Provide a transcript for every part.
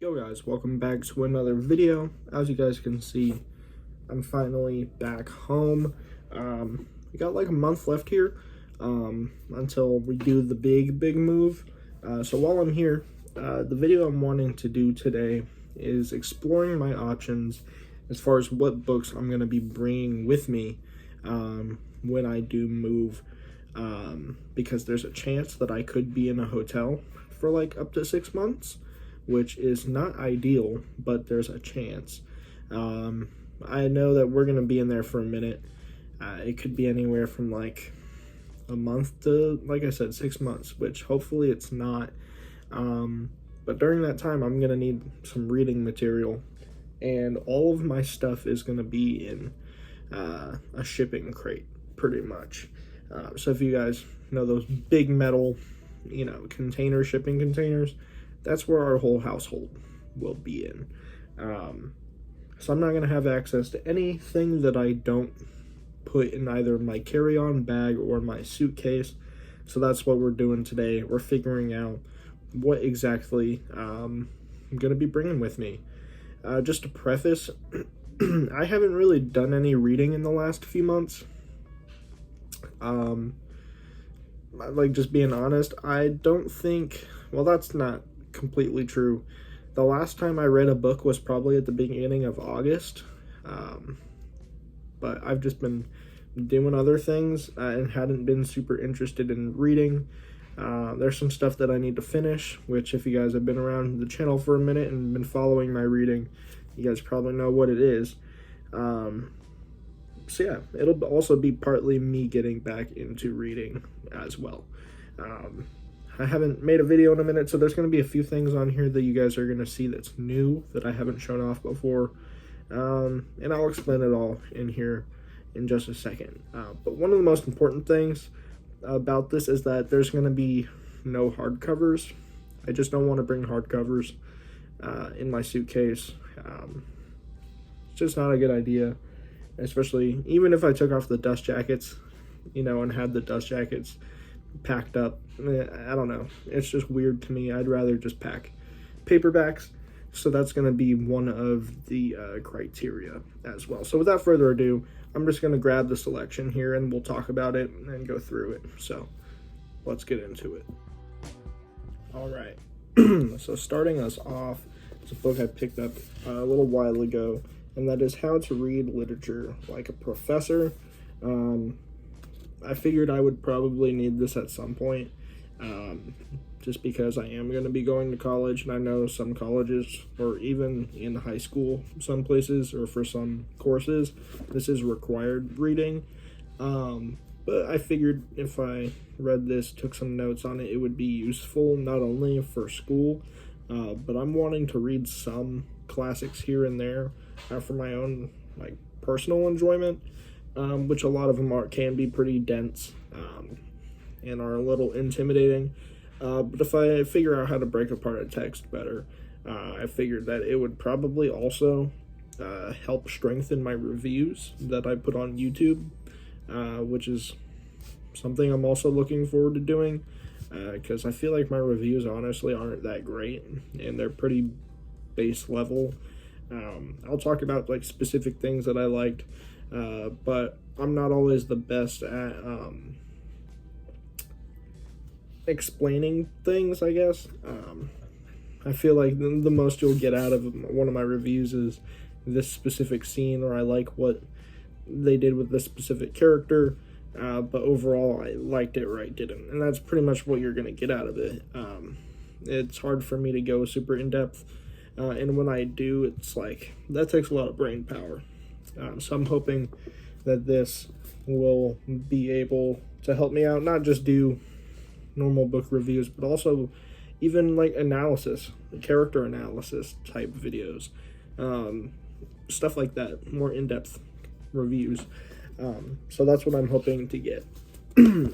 Yo guys, welcome back to another video. As you guys can see, I'm finally back home. We got like a month left here until we do the big move. So while I'm here, the video I'm wanting to do today is exploring my options as far as what books I'm going to be bringing with me when I do move, because there's a chance that I could be in a hotel for like up to 6 months, which is not ideal, but there's a chance. I know that we're going to be in there for a minute. It could be anywhere from like a month to, like I said, 6 months, which hopefully it's not. But during that time, I'm going to need some reading material, and all of my stuff is going to be in a shipping crate, pretty much. So if you guys know those big metal, shipping containers, that's where our whole household will be in. So I'm not going to have access to anything that I don't put in either my carry-on bag or my suitcase. So that's what we're doing today. We're figuring out what exactly I'm going to be bringing with me. Just to preface, I haven't really done any reading in the last few months. Like, just being honest, I don't think, well, that's not completely true. The last time I read a book was probably at the beginning of August, but I've just been doing other things and hadn't been super interested in reading. There's some stuff that I need to finish, which if you guys have been around the channel for a minute and been following my reading, you guys probably know what it is. So yeah, it'll also be partly me getting back into reading as well. I haven't made a video in a minute, so there's going to be a few things on here that you guys are going to see that's new, that I haven't shown off before, and I'll explain it all in here in just a second. But one of the most important things about this is that there's going to be no hardcovers. I just don't want to bring hardcovers in my suitcase. It's just not a good idea, especially even if I took off the dust jackets, and had the dust jackets packed up. I don't know, it's just weird to me. I'd rather just pack paperbacks. So that's going to be one of the criteria as well. So without further ado, I'm just going to grab the selection here and we'll talk about it and go through it. So let's get into it. All right. So starting us off, it's a book I picked up a little while ago, and that is How to Read Literature Like a Professor. I figured I would probably need this at some point, just because I am going to be going to college, and I know some colleges, or even in high school, some places, or for some courses, this is required reading. But I figured if I read this, took some notes on it, it would be useful, not only for school, but I'm wanting to read some classics here and there for my own personal enjoyment. Which a lot of them can be pretty dense and are a little intimidating. But if I figure out how to break apart a text better, I figured that it would probably also help strengthen my reviews that I put on YouTube, which is something I'm also looking forward to doing, because I feel like my reviews honestly aren't that great, and they're pretty base level. I'll talk about specific things that I liked, but I'm not always the best at explaining things, I guess. I feel like the most you'll get out of one of my reviews is this specific scene, or I like what they did with this specific character, but overall I liked it or I didn't, and that's pretty much what you're going to get out of it. It's hard for me to go super in-depth, and when I do, it's that takes a lot of brain power. So I'm hoping that this will be able to help me out, not just do normal book reviews, but also even analysis, character analysis type videos, stuff like that, more in-depth reviews. So that's what I'm hoping to get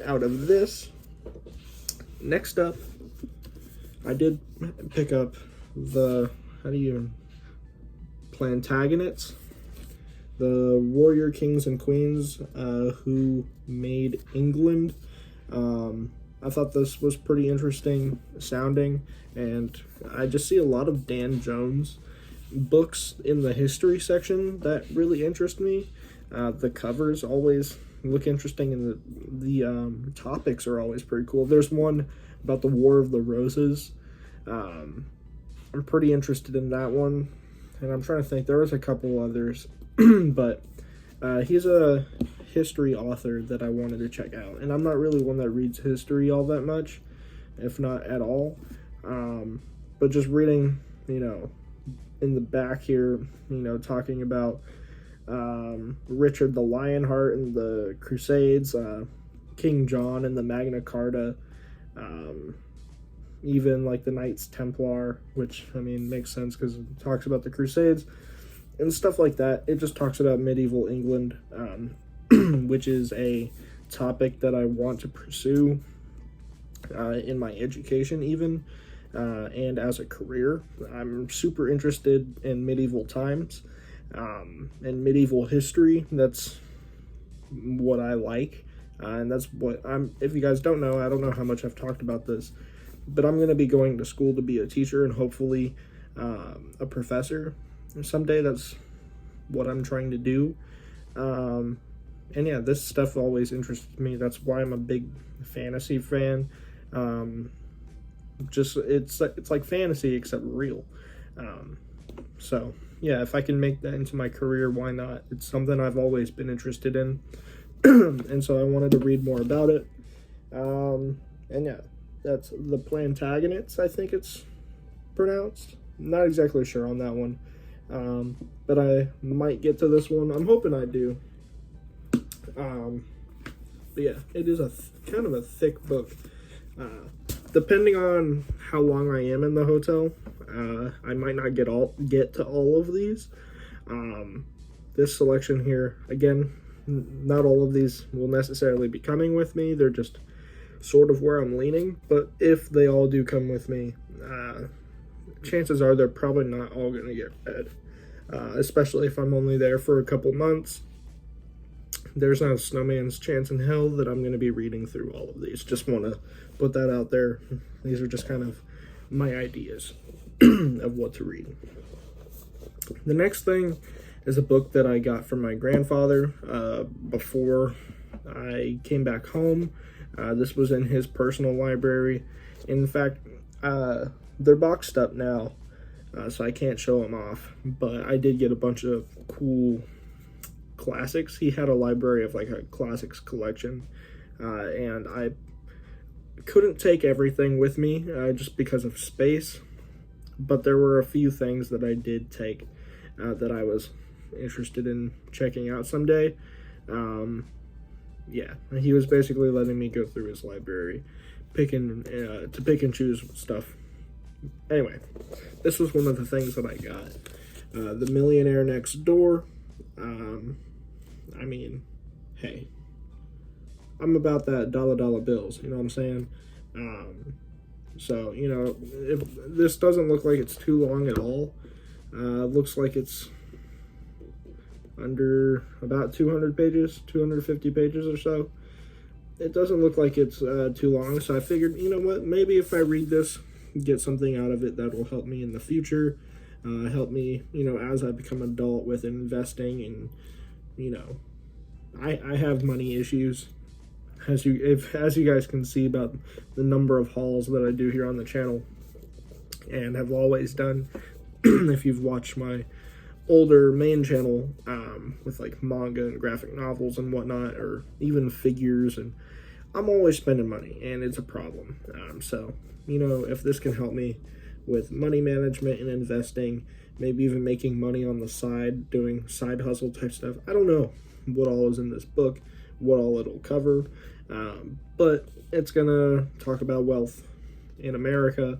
out of this. Next up, I did pick up the Plantagenets, the warrior kings and queens who made England. I thought this was pretty interesting sounding, and I just see a lot of Dan Jones books in the history section that really interest me. The covers always look interesting, and the topics are always pretty cool. There's one about the War of the Roses. I'm pretty interested in that one, and I'm trying to think. There was a couple others, but he's a history author that I wanted to check out, and I'm not really one that reads history all that much, if not at all. But just reading, in the back here, talking about Richard the Lionheart and the Crusades, King John and the Magna Carta, even like the Knights Templar, which makes sense because it talks about the Crusades and stuff like that. It just talks about medieval England, which is a topic that I want to pursue in my education even, and as a career. I'm super interested in medieval times and medieval history. That's what I like, and that's what if you guys don't know, I don't know how much I've talked about this, but I'm going to be going to school to be a teacher and hopefully a professor someday. That's what I'm trying to do. And yeah, this stuff always interested me. That's why I'm a big fantasy fan. It's like fantasy except real. So yeah, if I can make that into my career, why not? It's something I've always been interested in. And so I wanted to read more about it. And yeah, that's the Plantagenets, I think it's pronounced. Not exactly sure on that one. But I might get to this one. I'm hoping I do. But yeah, it is kind of a thick book. Depending on how long I am in the hotel, I might not get to all of these. This selection here, again, not all of these will necessarily be coming with me. They're just sort of where I'm leaning. But if they all do come with me, chances are they're probably not all going to get read. Especially if I'm only there for a couple months. There's not a snowman's chance in hell that I'm going to be reading through all of these. Just want to put that out there. These are just kind of my ideas of what to read. The next thing is a book that I got from my grandfather before I came back home. This was in his personal library. In fact, they're boxed up now, so I can't show them off. But I did get a bunch of cool classics. He had a library of like a classics collection, and I couldn't take everything with me just because of space, but there were a few things that I did take that I was interested in checking out someday. Yeah, he was basically letting me go through his library, to pick and choose stuff. Anyway, this was one of the things that I got. The Millionaire Next Door. Hey, I'm about that dollar bills, you know what I'm saying? So, if this doesn't look like it's too long at all. It looks like it's under about 200 pages, 250 pages or so. It doesn't look like it's too long, so I figured, you know what, maybe if I read this, get something out of it that will help me in the future, help me, as I become an adult with investing, and, I have money issues, as you guys can see about the number of hauls that I do here on the channel, and have always done. If you've watched my older main channel with like manga and graphic novels and whatnot, or even figures, and I'm always spending money, and it's a problem. So, if this can help me with money management and investing, maybe even making money on the side, doing side hustle type stuff. I don't know what all is in this book, what all it'll cover, but it's gonna talk about wealth in America,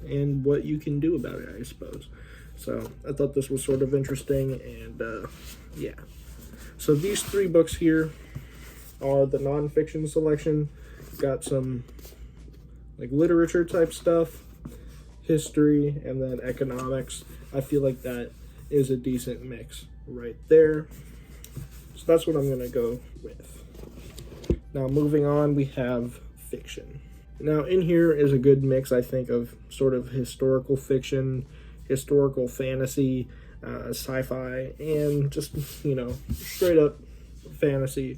and what you can do about it, I suppose. So I thought this was sort of interesting, and yeah. So these three books here are the nonfiction selection. Got some like literature type stuff, history, and then economics. I feel like that is a decent mix right there. So that's what I'm gonna go with. Now, moving on, we have fiction. Now, in here is a good mix, I think, of sort of historical fiction, historical fantasy, sci-fi, and just, straight up fantasy.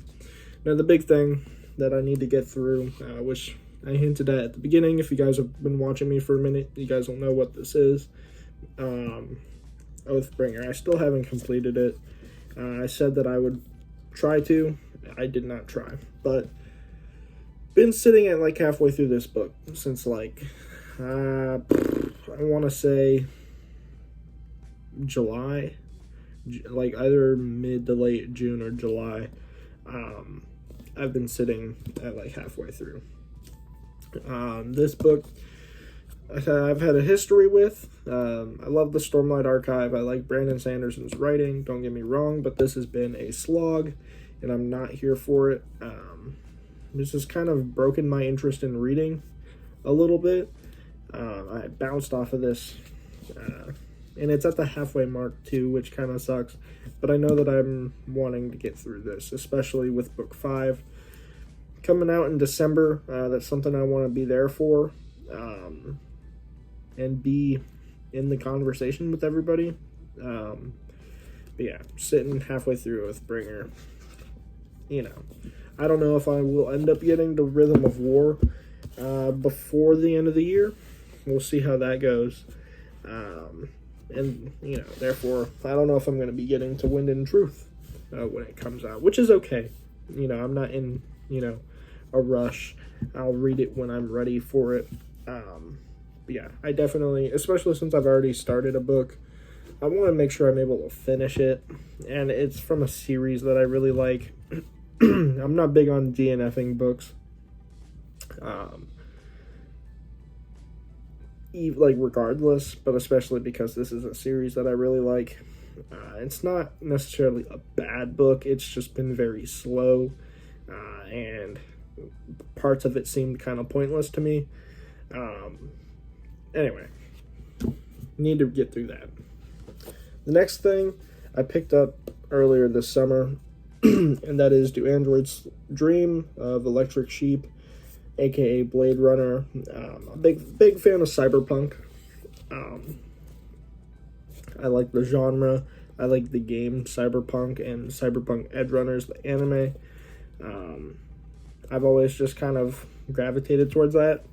Now, the big thing that I need to get through, which I hinted at the beginning, if you guys have been watching me for a minute, you guys will know what this is. Oathbringer. I still haven't completed it. I said that I would try to. I did not try, but been sitting at like halfway through this book since like I want to say July, like either mid to late June or July. I've been sitting at like halfway through. This book I've had a history with. I love the Stormlight Archive. I like Brandon Sanderson's writing, don't get me wrong, but this has been a slog, and I'm not here for it. This has kind of broken my interest in reading a little bit. I bounced off of this, and it's at the halfway mark too, which kind of sucks, but I know that I'm wanting to get through this, especially with book 5 coming out in December. That's something I want to be there for, and be in the conversation with everybody. But yeah, sitting halfway through Oathbringer. I don't know if I will end up getting the Rhythm of War before the end of the year. We'll see how that goes. And, therefore, I don't know if I'm going to be getting to Wind and Truth when it comes out, which is okay. I'm not in, a rush. I'll read it when I'm ready for it. But yeah, I definitely, especially since I've already started a book, I want to make sure I'm able to finish it. And it's from a series that I really like. I'm not big on DNFing books. Regardless, but especially because this is a series that I really like. It's not necessarily a bad book, it's just been very slow, and parts of it seemed kind of pointless to me. Anyway, need to get through that. The next thing I picked up earlier this summer, and that is Do Androids Dream of Electric Sheep, aka Blade Runner. A big fan of cyberpunk. I like the genre. I like the game Cyberpunk and Cyberpunk Edge Runners, the anime. I've always just kind of gravitated towards that,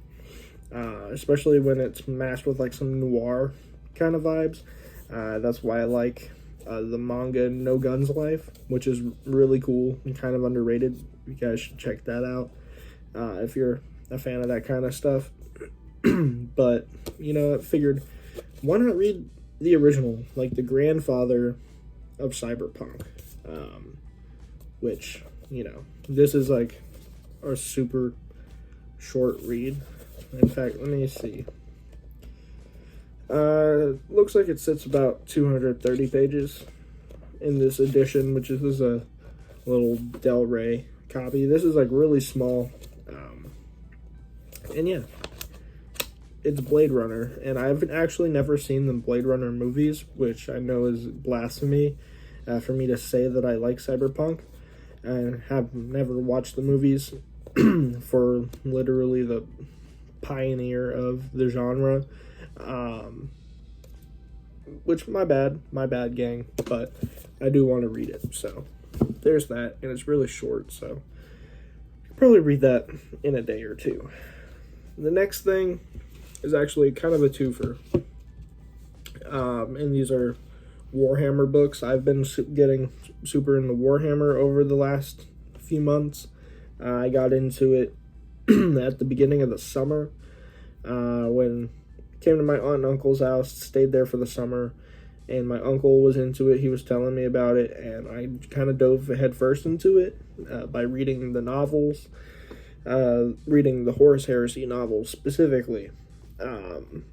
especially when it's matched with like some noir kind of vibes. That's why I like the manga No Guns Life, which is really cool and kind of underrated. You guys should check that out if you're a fan of that kind of stuff. But, I figured, why not read the original, like the grandfather of cyberpunk, which, this is like a super short read. In fact, let me see. Looks like it sits about 230 pages in this edition, which is a little Del Rey copy. This is like really small, and yeah, it's Blade Runner, and I've actually never seen the Blade Runner movies, which I know is blasphemy for me to say that I like cyberpunk. I have never watched the movies for literally the pioneer of the genre, which my bad gang, but I do want to read it, so there's that, and it's really short, so I'll probably read that in a day or two. The next thing is actually kind of a twofer, and these are Warhammer books. I've been getting super into Warhammer over the last few months. I got into it at the beginning of the summer, when I came to my aunt and uncle's house, stayed there for the summer, and my uncle was into it. He was telling me about it, and I kind of dove headfirst into it by reading the novels, reading the Horus Heresy novels specifically. And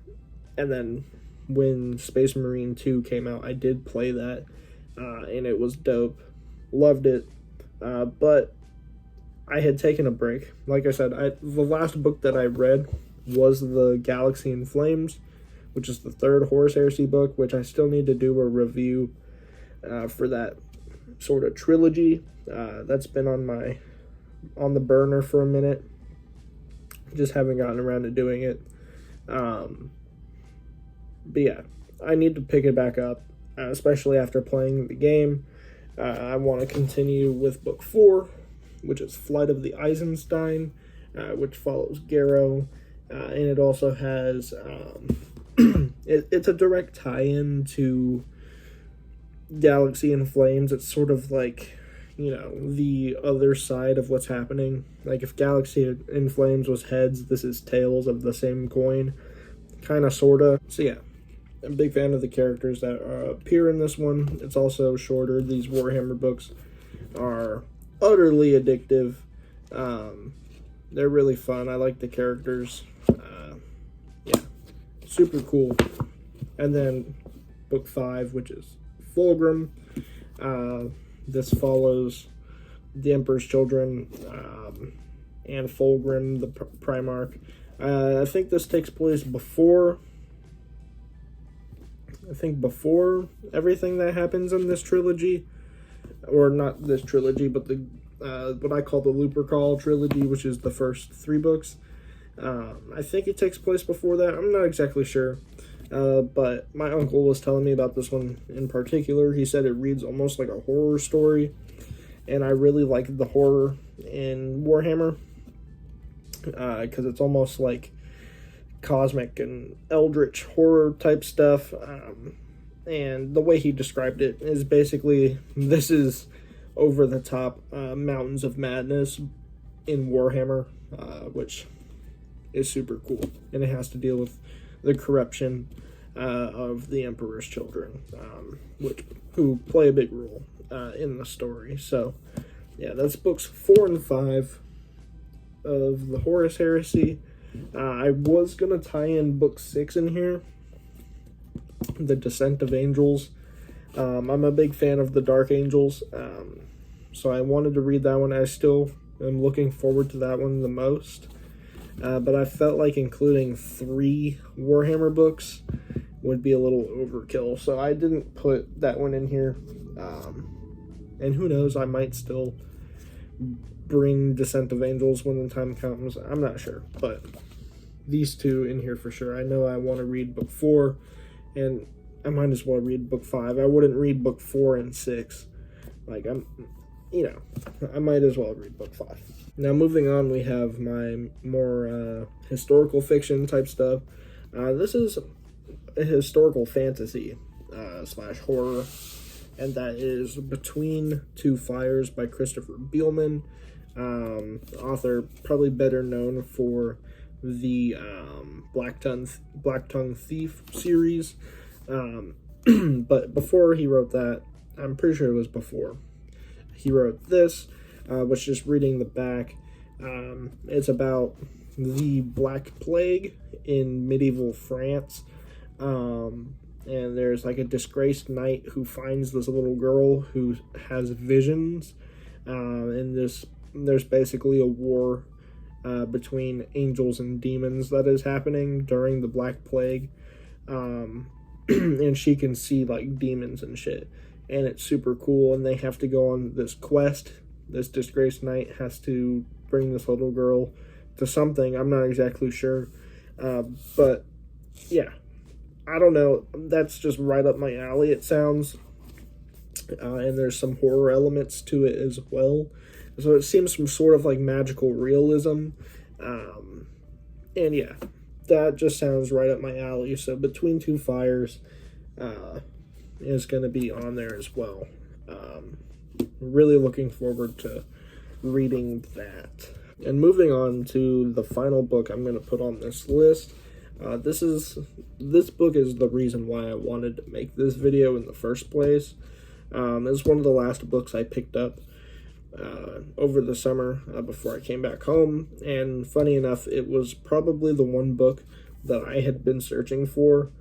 then when Space Marine 2 came out, I did play that, and it was dope. Loved it, but I had taken a break. Like I said, the last book that I read was the Galaxy in Flames, which is the third Horus Heresy book, which I still need to do a review for that sort of trilogy. That's been on my on the burner for a minute. Just haven't gotten around to doing it. But yeah, I need to pick it back up, especially after playing the game. I want to continue with book 4, which is Flight of the Eisenstein, which follows Garrow, and it also has it's a direct tie-in to Galaxy in Flames. It's sort of like, the other side of what's happening. Like if Galaxy in Flames was heads, this is tails of the same coin, kind of, sorta. So yeah, I'm a big fan of the characters that appear in this one. It's also shorter. These Warhammer books are utterly addictive. They're really fun. I like the characters. Yeah, super cool. And then book 5, which is Fulgrim. This follows the Emperor's Children and Fulgrim, the Primarch. I think this takes place before everything that happens in this trilogy, or not this trilogy, but the what I call the Lupercal trilogy, which is the first 3 books. I think it takes place before that. I'm not exactly sure, but my uncle was telling me about this one in particular. He said it reads almost like a horror story, and I really like the horror in Warhammer, because it's almost like cosmic and eldritch horror type stuff. And the way he described it is basically, this is over the top Mountains of Madness in Warhammer, which is super cool. And it has to deal with the corruption of the Emperor's Children, who play a big role in the story. So yeah, that's books 4 and 5 of the Horus Heresy. I was going to tie in book 6 in here, The Descent of Angels. I'm a big fan of the Dark Angels, so I wanted to read that one. I still am looking forward to that one the most, but I felt like including 3 Warhammer books would be a little overkill, so I didn't put that one in here. And who knows, I might still bring Descent of Angels when the time comes. I'm not sure, but these 2 in here for sure. I know I want to read book 4, and I might as well read book 5. I wouldn't read book 4 and 6. Like, I might as well read book 5. Now, moving on, we have my more historical fiction type stuff. This is a historical fantasy / horror, and that is Between Two Fires by Christopher Beelman. Author probably better known for the Black Tongue Thief series, but before he wrote that, I'm pretty sure it was before he wrote this, which, just reading the back, it's about the Black Plague in medieval France, and there's like a disgraced knight who finds this little girl who has visions, and there's basically a war between angels and demons that is happening during the Black Plague, and she can see like demons and shit, and it's super cool, and they have to go on this quest. This disgraced knight has to bring this little girl to something. I'm not exactly sure, but yeah, I don't know. That's just right up my alley, it sounds, and there's some horror elements to it as well. So it seems some sort of like magical realism, and yeah, that just sounds right up my alley. So Between Two Fires is going to be on there as well. Really looking forward to reading that. And moving on to the final book I'm going to put on this list. This book is the reason why I wanted to make this video in the first place. It's one of the last books I picked up over the summer before I came back home, and funny enough, it was probably the one book that I had been searching for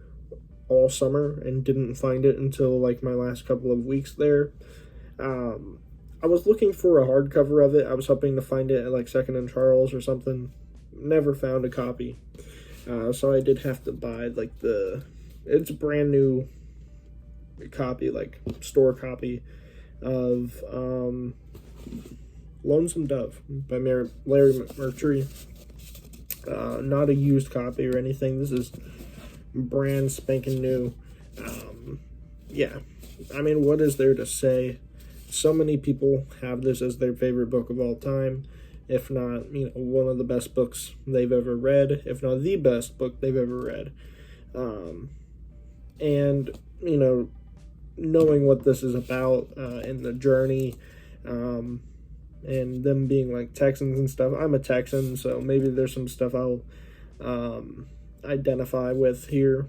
all summer and didn't find it until like my last couple of weeks there. I was looking for a hardcover of it. I was hoping to find it at like Second and Charles or something. Never found a copy, so I did have to buy like it's a brand new copy, like store copy of Lonesome Dove by Larry McMurtry. Not a used copy or anything. This is brand spanking new. Yeah, I mean, what is there to say? So many people have this as their favorite book of all time, if not, one of the best books they've ever read, if not the best book they've ever read. And, knowing what this is about, and the journey, and them being like Texans and stuff. I'm a Texan, so maybe there's some stuff I'll identify with here.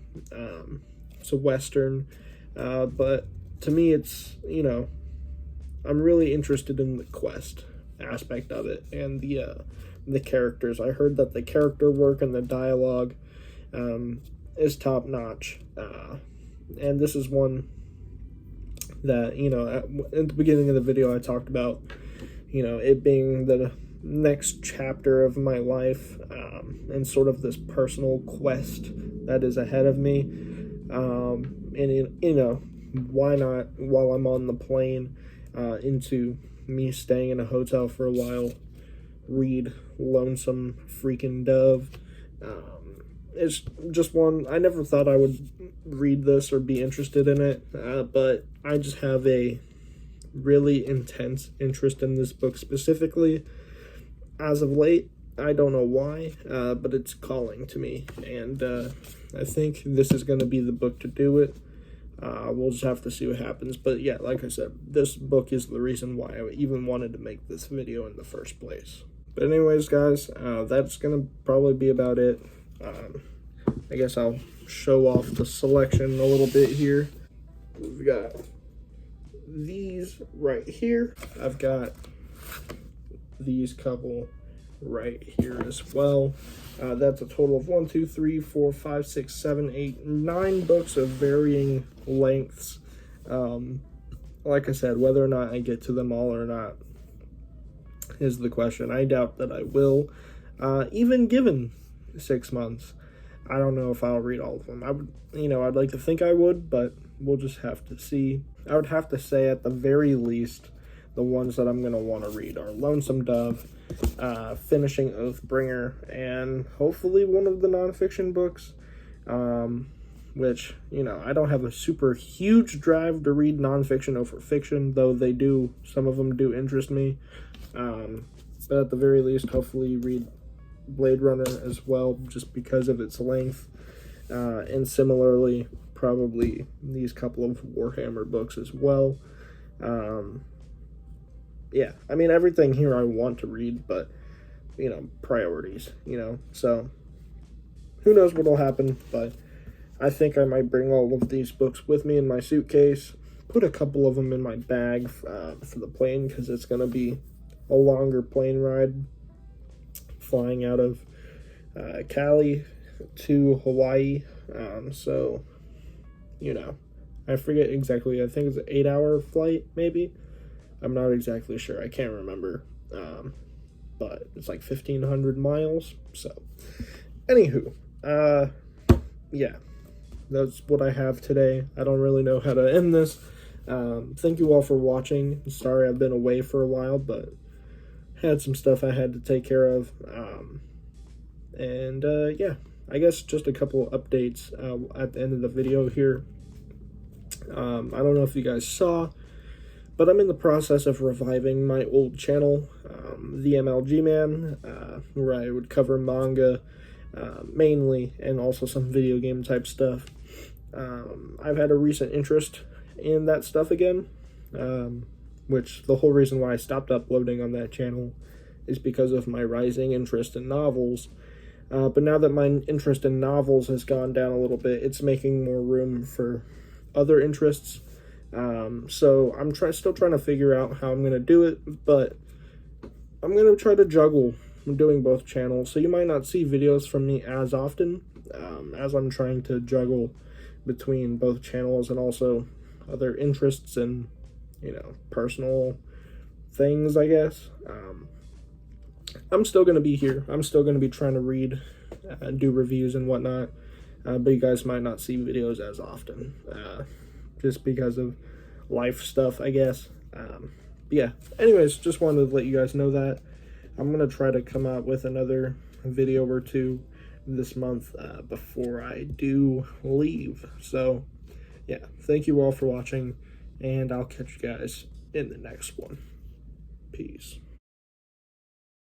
It's a Western, but to me it's, I'm really interested in the quest aspect of it and the characters. I heard that the character work and the dialogue is top notch, and this is one that, at the beginning of the video I talked about, it being the next chapter of my life, and sort of this personal quest that is ahead of me. And, why not, while I'm on the plane into me staying in a hotel for a while, read Lonesome freaking Dove. It's just one, I never thought I would read this or be interested in it, but I just have a really intense interest in this book specifically as of late. I don't know why, but it's calling to me, and I think this is going to be the book to do it. We'll just have to see what happens, but yeah, like I said, this book is the reason why I even wanted to make this video in the first place. But anyways, guys, that's going to probably be about it. I guess I'll show off the selection a little bit here. We've got these right here. I've got these couple right here as well. That's a total of 1, 2, 3, 4, 5, 6, 7, 8, 9 books of varying lengths. Like I said, whether or not I get to them all or not is the question. I doubt that I will, even given 6 months. I don't know if I'll read all of them. I'd like to think I would, but we'll just have to see. I would have to say, at the very least, the ones that I'm going to want to read are Lonesome Dove, finishing Oathbringer, and hopefully one of the nonfiction books, which, I don't have a super huge drive to read nonfiction over fiction, though some of them do interest me. But at the very least, hopefully read Blade Runner as well, just because of its length, and similarly probably these couple of Warhammer books as well. Yeah, I mean, everything here I want to read, but priorities, so who knows what'll happen. But I think I might bring all of these books with me in my suitcase, put a couple of them in my bag for the plane, because it's going to be a longer plane ride, flying out of Cali to Hawaii. So, I forget exactly. I think it's an 8-hour flight, maybe. I'm not exactly sure. I can't remember. But it's like 1,500 miles. So, anywho, yeah, that's what I have today. I don't really know how to end this. Thank you all for watching. Sorry I've been away for a while, but had some stuff I had to take care of. Yeah, I guess just a couple of updates at the end of the video here. I don't know if you guys saw, but I'm in the process of reviving my old channel, the MLG Man, where I would cover manga mainly, and also some video game type stuff. I've had a recent interest in that stuff again, which the whole reason why I stopped uploading on that channel is because of my rising interest in novels. But now that my interest in novels has gone down a little bit, it's making more room for other interests. So I'm still trying to figure out how I'm going to do it, but I'm going to try to juggle doing both channels. So you might not see videos from me as often, as I'm trying to juggle between both channels and also other interests and, personal things, I guess. I'm still going to be here. I'm still going to be trying to read and do reviews and whatnot, but you guys might not see videos as often, just because of life stuff, I guess. yeah, anyways, just wanted to let you guys know that. I'm going to try to come out with another video or two this month before I do leave. So, yeah, thank you all for watching, and I'll catch you guys in the next one.